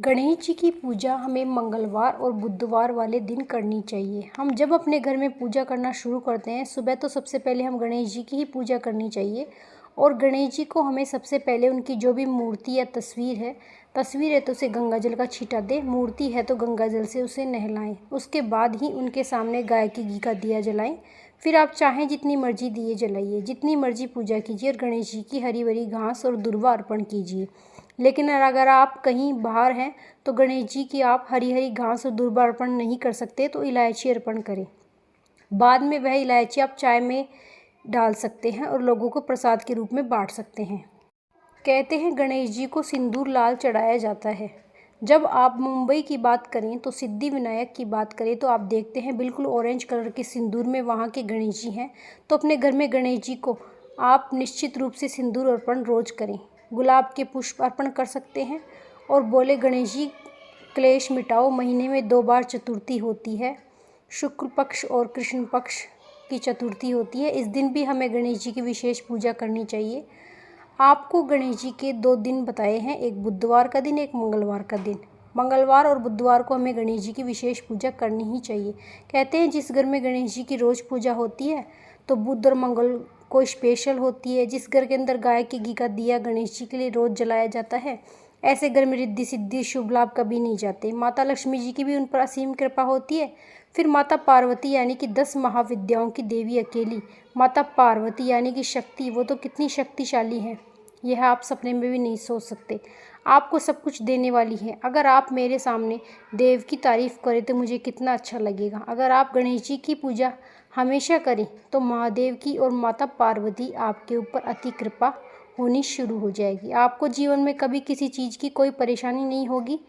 गणेश जी की पूजा हमें मंगलवार और बुधवार वाले दिन करनी चाहिए। हम जब अपने घर में पूजा करना शुरू करते हैं सुबह तो सबसे पहले हम गणेश जी की ही पूजा करनी चाहिए। और गणेश जी को हमें सबसे पहले उनकी जो भी मूर्ति या तस्वीर है तो उसे गंगा जल का छींटा दें, मूर्ति है तो गंगा जल से उसे नहलाएं। उसके बाद ही उनके सामने गाय की घी का दिया जलाएं। फिर आप चाहें जितनी मर्जी दिए जलाइए, जितनी मर्जी पूजा कीजिए और गणेश जी की हरी भरी घास और दुर्वा अर्पण कीजिए। लेकिन अगर आप कहीं बाहर हैं तो गणेश जी की आप हरी हरी घास और दुर्वा अर्पण नहीं कर सकते तो इलायची अर्पण करें। बाद में वह इलायची आप चाय में डाल सकते हैं और लोगों को प्रसाद के रूप में बांट सकते हैं। कहते हैं गणेश जी को सिंदूर लाल चढ़ाया जाता है। जब आप मुंबई की बात करें तो सिद्धि विनायक की बात करें तो आप देखते हैं बिल्कुल ऑरेंज कलर के सिंदूर में वहाँ के गणेश जी हैं। तो अपने घर में गणेश जी को आप निश्चित रूप से सिंदूर अर्पण रोज करें। गुलाब के पुष्प अर्पण कर सकते हैं और बोले गणेश जी क्लेश मिटाओ। महीने में 2 बार चतुर्थी होती है, शुक्ल पक्ष और कृष्ण पक्ष की चतुर्थी होती है। इस दिन भी हमें गणेश जी की विशेष पूजा करनी चाहिए। आपको गणेश जी के 2 दिन बताए हैं, एक बुधवार का दिन, एक मंगलवार का दिन। मंगलवार और बुधवार को हमें गणेश जी की विशेष पूजा करनी ही चाहिए। कहते हैं जिस घर में गणेश जी की रोज़ पूजा होती है तो बुध और मंगल को स्पेशल होती है। जिस घर के अंदर गाय के घी का दिया गणेश जी के लिए रोज़ जलाया जाता है, ऐसे घर में रिद्धि सिद्धि शुभ लाभ कभी नहीं जाते। माता लक्ष्मी जी की भी उन पर असीम कृपा होती है। फिर माता पार्वती यानी कि 10 महाविद्याओं की देवी अकेली माता पार्वती यानी कि शक्ति, वो तो कितनी शक्तिशाली है यह आप सपने में भी नहीं सोच सकते। आपको सब कुछ देने वाली है। अगर आप मेरे सामने देव की तारीफ़ करें तो मुझे कितना अच्छा लगेगा। अगर आप गणेश जी की पूजा हमेशा करें तो महादेव की और माता पार्वती आपके ऊपर अति कृपा होनी शुरू हो जाएगी। आपको जीवन में कभी किसी चीज़ की कोई परेशानी नहीं होगी।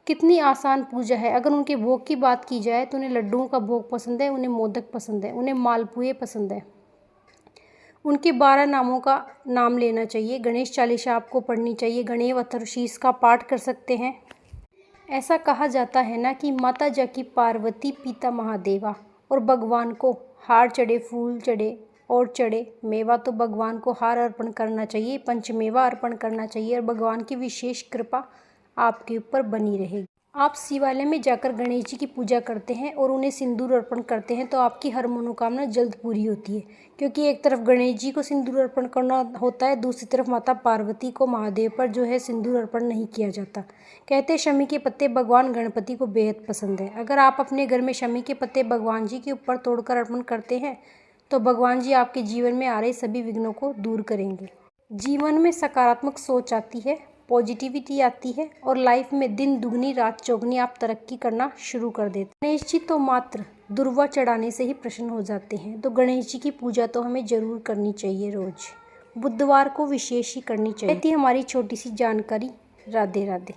कितनी आसान पूजा है। अगर उनके भोग की बात की जाए तो उन्हें लड्डुओं का भोग पसंद है, उन्हें मोदक पसंद है, उन्हें मालपुए पसंद है। उनके 12 नामों का नाम लेना चाहिए। गणेश चालीसा आपको पढ़नी चाहिए। गणेश अथर्वशीष का पाठ कर सकते हैं। ऐसा कहा जाता है ना कि माता जाकी पार्वती पिता महादेवा, और भगवान को हार चढ़े, फूल चढ़े और चढ़े मेवा, तो भगवान को हार अर्पण करना चाहिए, पंचमेवा अर्पण करना चाहिए और भगवान की विशेष कृपा आपके ऊपर बनी रहेगी। आप शिवालय में जाकर गणेश जी की पूजा करते हैं और उन्हें सिंदूर अर्पण करते हैं तो आपकी हर मनोकामना जल्द पूरी होती है। क्योंकि एक तरफ गणेश जी को सिंदूर अर्पण करना होता है, दूसरी तरफ माता पार्वती को महादेव पर जो है सिंदूर अर्पण नहीं किया जाता। कहते हैं शमी के पत्ते भगवान गणपति को बेहद पसंद है। अगर आप अपने घर में शमी के पत्ते भगवान जी के ऊपर तोड़कर अर्पण करते हैं तो भगवान जी आपके जीवन में आ रहे सभी विघ्नों को दूर करेंगे। जीवन में सकारात्मक सोच आती है, पॉजिटिविटी आती है और लाइफ में दिन दुगनी रात चौगनी आप तरक्की करना शुरू कर देते। गणेश जी तो मात्र दुर्वा चढ़ाने से ही प्रसन्न हो जाते हैं, तो गणेश जी की पूजा तो हमें जरूर करनी चाहिए। रोज बुधवार को विशेष ही करनी चाहिए। थी हमारी छोटी सी जानकारी। राधे राधे।